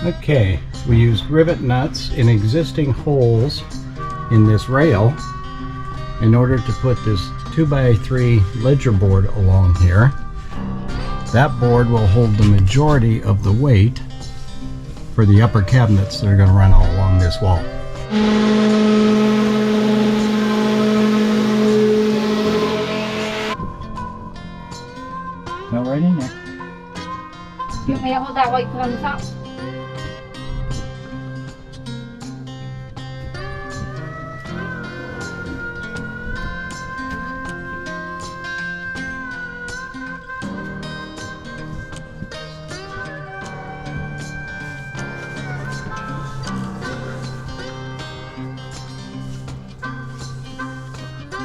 Okay, we used rivet nuts in existing holes in this rail in order to put this 2x3 ledger board along here. That board will hold the majority of the weight for the upper cabinets that are going to run all along this wall. Go right in there. You want me to hold that while you put on the top?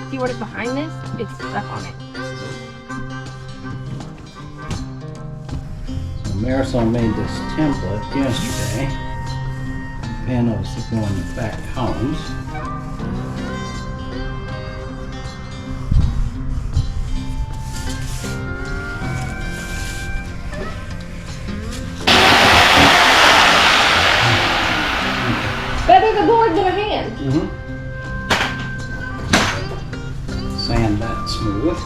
See what is behind this? It's stuck on it. So Marisol made this template yesterday. Panels that go in the back columns. Better the board than a hand. Sand that smooth.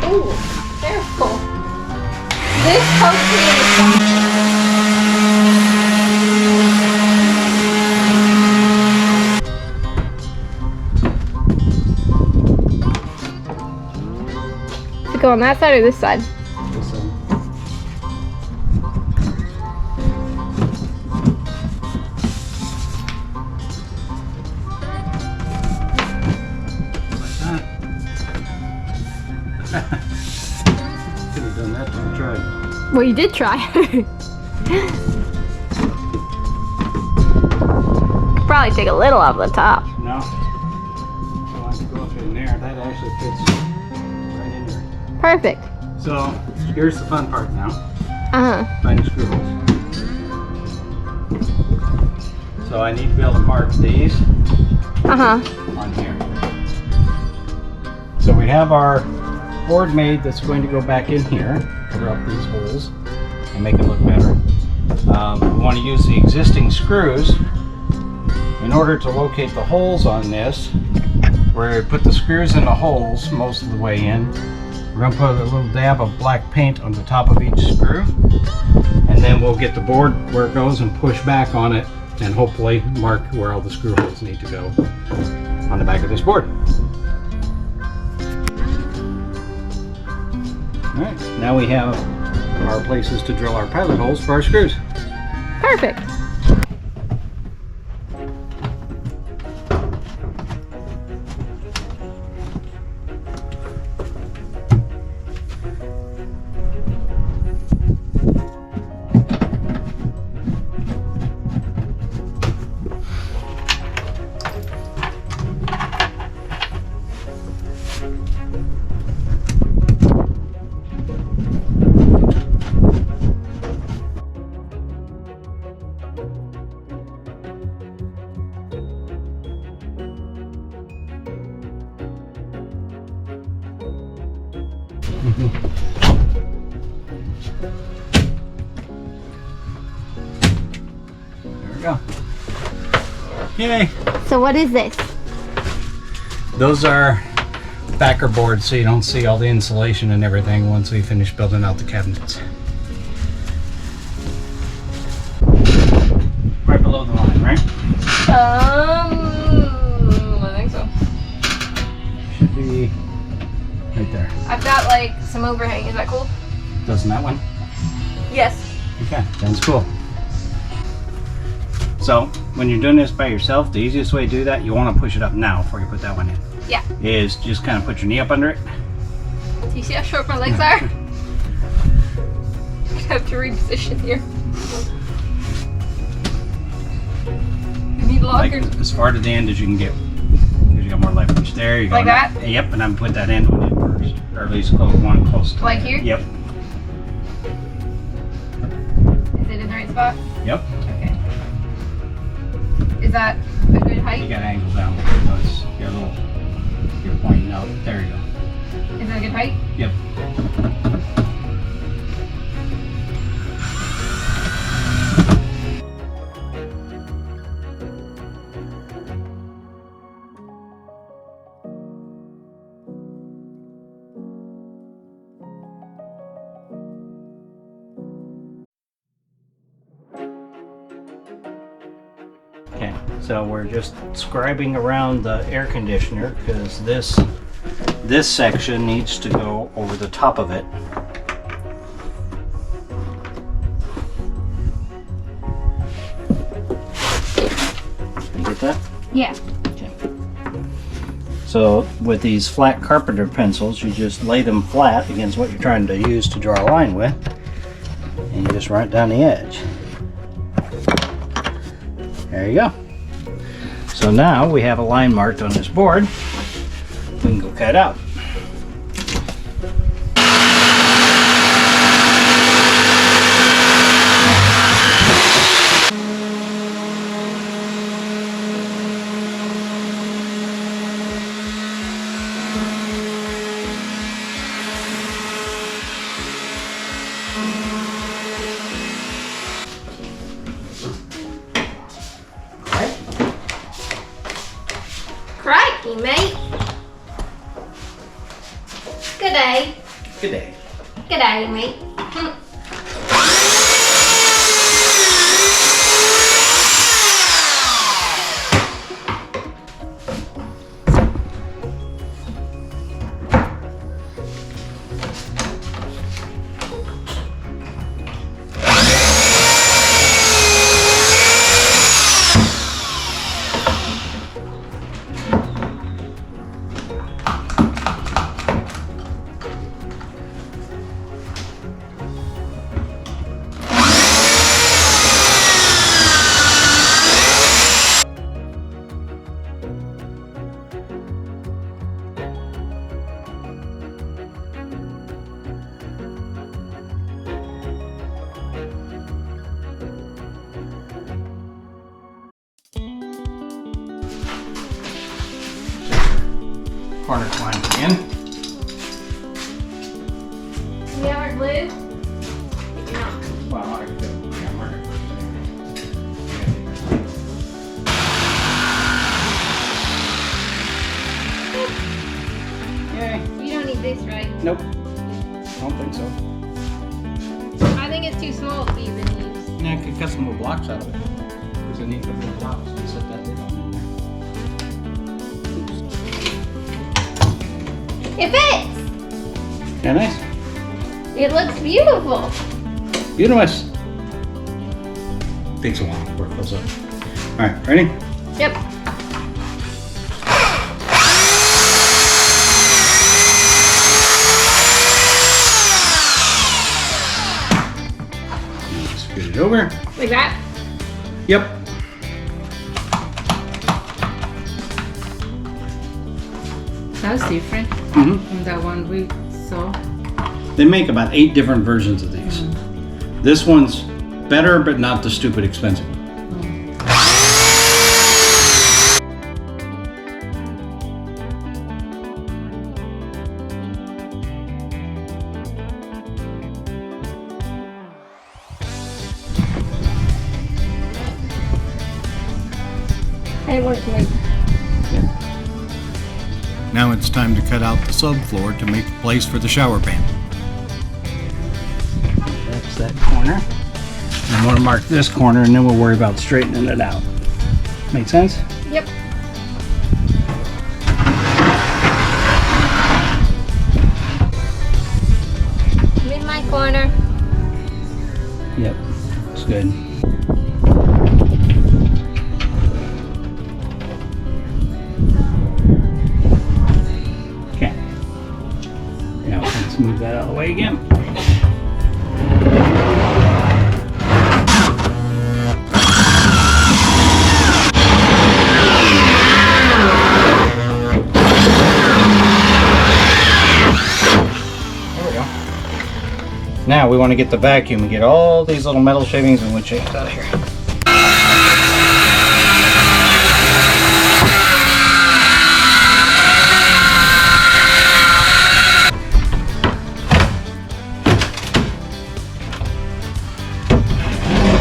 Ooh, careful. This pokes me in the side. To go on that side or this side? This one. Could have done that to try. Well, you did try. Probably take a little off the top. No. So I can go up in there. That actually fits right in there. Perfect. So here's the fun part now. Finding screw holes. So I need to be able to mark these on here. So we have our board made that's going to go back in here, cover up these holes and make it look better. We want to use the existing screws in order to locate the holes on this. Where we put the screws in the holes most of the way in. We're going to put a little dab of black paint on the top of each screw, and then we'll get the board where it goes and push back on it and hopefully mark where all the screw holes need to go on the back of this board. Alright, now we have our places to drill our pilot holes for our screws. Perfect. There we go. Yay! So what is this? Those are backer boards so you don't see all the insulation and everything once we finish building out the cabinets. Right below the line, right? I think so. Should be right there. I've got like some overhang. Is that cool? Doesn't that one? Yes. Okay, that's cool. So when you're doing this by yourself, the easiest way to do that, you want to push it up now before you put that one in. Yeah. Is just kind of put your knee up under it. Do you see how short my legs are? I have to reposition here. You need Like longer. as far to the end as you can get. Because you got more leverage. There you go. Like that? Yep, and I'm put that end one in first. Or at least one close to Like that. here? Yep. Is it in the right spot? Yep. Okay. Is that a good You height? got to angle down. So it's you're a little. You're pointing out. There you go. Is that a good height? Yep. So we're just scribing around the air conditioner because this section needs to go over the top of it. You get that? Yeah. So with these flat carpenter pencils, you just lay them flat against what you're trying to use to draw a line with, and you just run it down the edge. There you go. So now we have a line marked on this board. We can go cut out. Crikey, mate. Good day. Good day. Good day, mate. Corner climb again. You have our glue? You're not. Well, I could mark it first. Yay. You don't need this, right? Nope. I don't think so. I think it's too small to even use. Yeah, I could cut some more blocks out of it. Because I need to put more blocks and set that lid on in there. It fits! Yeah, nice. It looks beautiful. Beautiful. Takes a while before it fills up. Alright, ready? Yep. Scoot it over. Like that? Yep. That's different Mm-hmm. from the one we saw. They make about 8 different versions of these. This one's better, but not the stupid expensive. It works, mate. Now it's time to cut out the subfloor to make a place for the shower pan. That's that corner. I want to mark this corner and then we'll worry about straightening it out. Make sense? Yep. In my corner. Yep. Looks good. Okay. Now let's move that out of the way again. Now we want to get the vacuum and get all these little metal shavings and wood shavings out of here.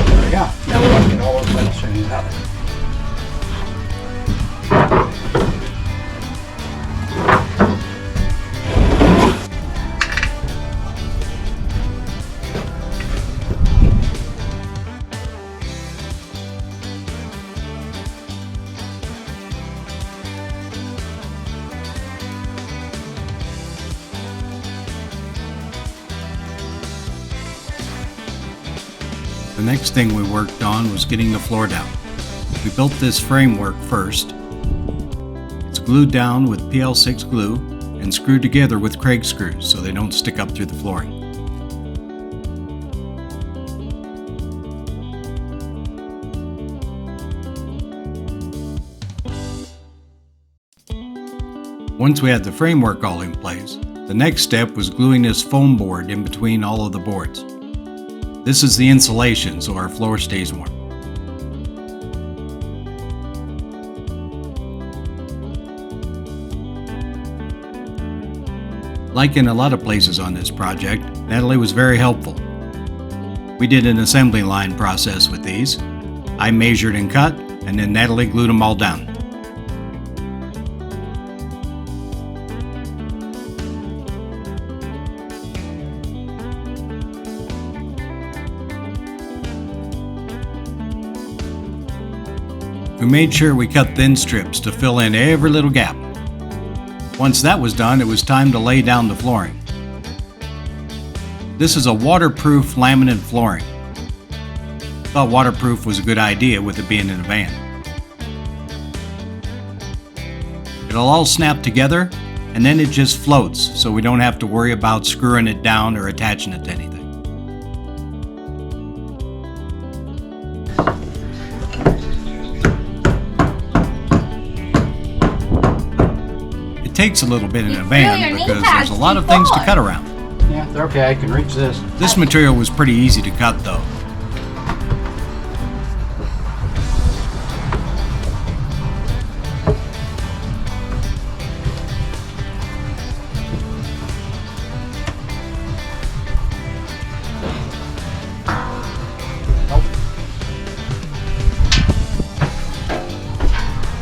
There we go. Now we want to get all those metal shavings out. next thing we worked on was getting the floor down. We built this framework first. It's glued down with PL6 glue and screwed together with Craig screws so they don't stick up through the flooring. Once we had the framework all in place, the next step was gluing this foam board in between all of the boards. This is the insulation so our floor stays warm. Like in a lot of places on this project, Natalie was very helpful. We did an assembly line process with these. I measured and cut, and then Natalie glued them all down. We made sure we cut thin strips to fill in every little gap. Once that was done, it was time to lay down the flooring. This is a waterproof laminate flooring. Thought waterproof was a good idea with it being in a van. It'll all snap together and then it just floats, so we don't have to worry about screwing it down or attaching it to anything. It takes a little bit in a van because there's a lot of things to cut around. Yeah, they're okay. I can reach this. This material was pretty easy to cut though.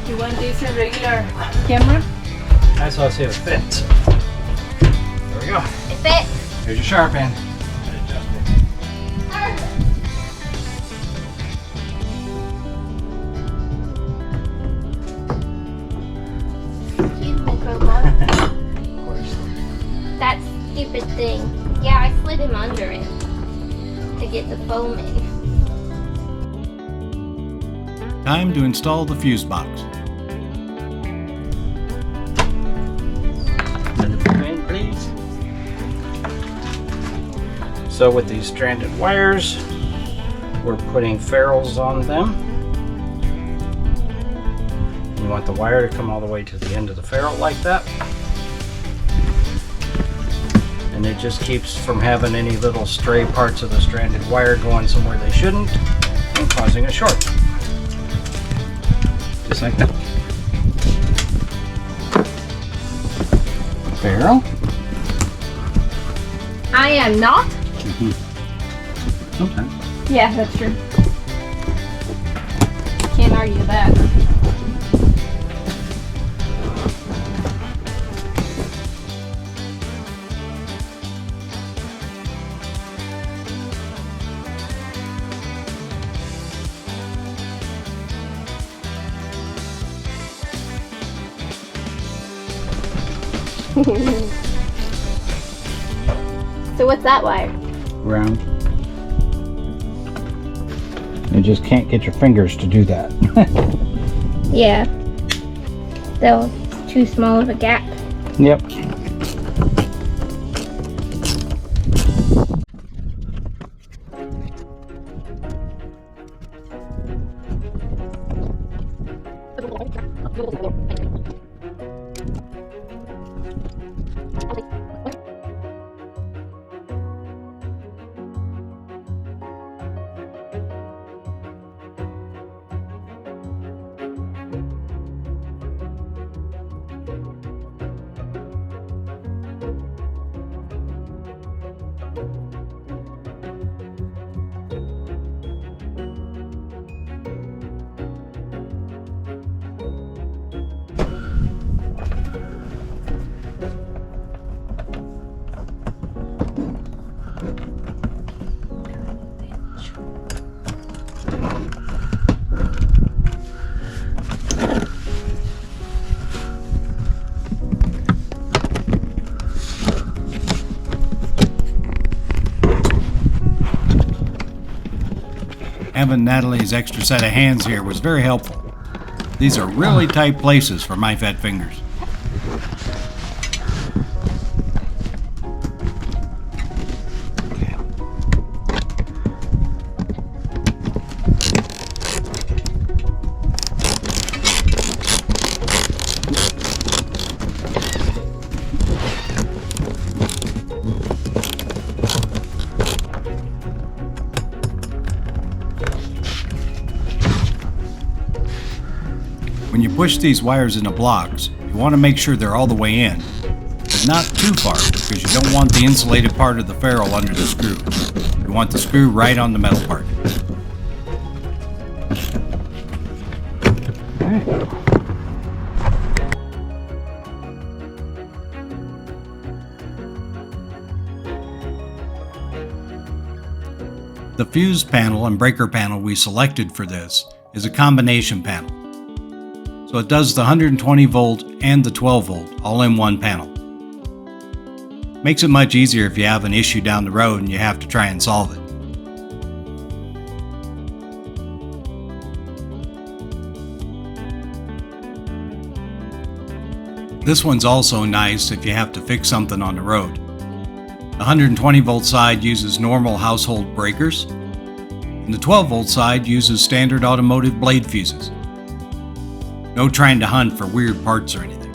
You want this in regular camera? That's how I see it fits. There we go. It fits. Here's your sharp end. Excuse me, Crowbar. Of course. That stupid thing. Yeah, I slid him under it to get the foam in. Time to install the fuse box. Please. So with these stranded wires, we're putting ferrules on them. You want the wire to come all the way to the end of the ferrule like that. And it just keeps from having any little stray parts of the stranded wire going somewhere they shouldn't and causing a short. Just like that. Ferrule. I am not. Sometimes. Yeah, that's true. Can't argue that. So what's that wire? Round. You just can't get your fingers to do that. Yeah. Though it's too small of a gap. Yep. having Natalie's extra set of hands here was very helpful. These are really tight places for my fat fingers. When you push these wires into blocks, you want to make sure they're all the way in, but not too far because you don't want the insulated part of the ferrule under the screw. You want the screw right on the metal part. The fuse panel and breaker panel we selected for this is a combination panel. So it does the 120 volt and the 12 volt all in one panel. Makes it much easier if you have an issue down the road and you have to try and solve it. This one's also nice if you have to fix something on the road. The 120 volt side uses normal household breakers, and the 12 volt side uses standard automotive blade fuses. No trying to hunt for weird parts or anything.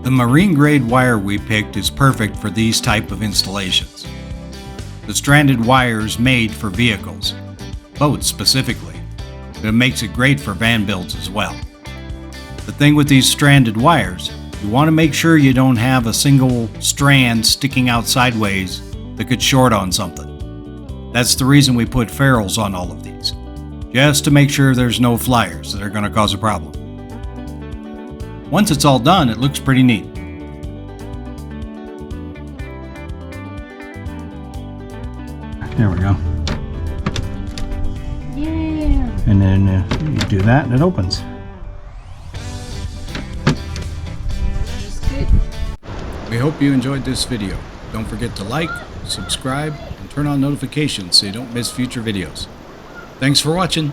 The marine grade wire we picked is perfect for these type of installations. The stranded wire is made for vehicles, boats specifically, but it makes it great for van builds as well. The thing with these stranded wires, you want to make sure you don't have a single strand sticking out sideways that could short on something. That's the reason we put ferrules on all of these, just to make sure there's no flyers that are going to cause a problem. Once it's all done, it looks pretty neat. There we go. Yeah. And then you do that and it opens. We hope you enjoyed this video. Don't forget to like, subscribe, and turn on notifications so you don't miss future videos. Thanks for watching.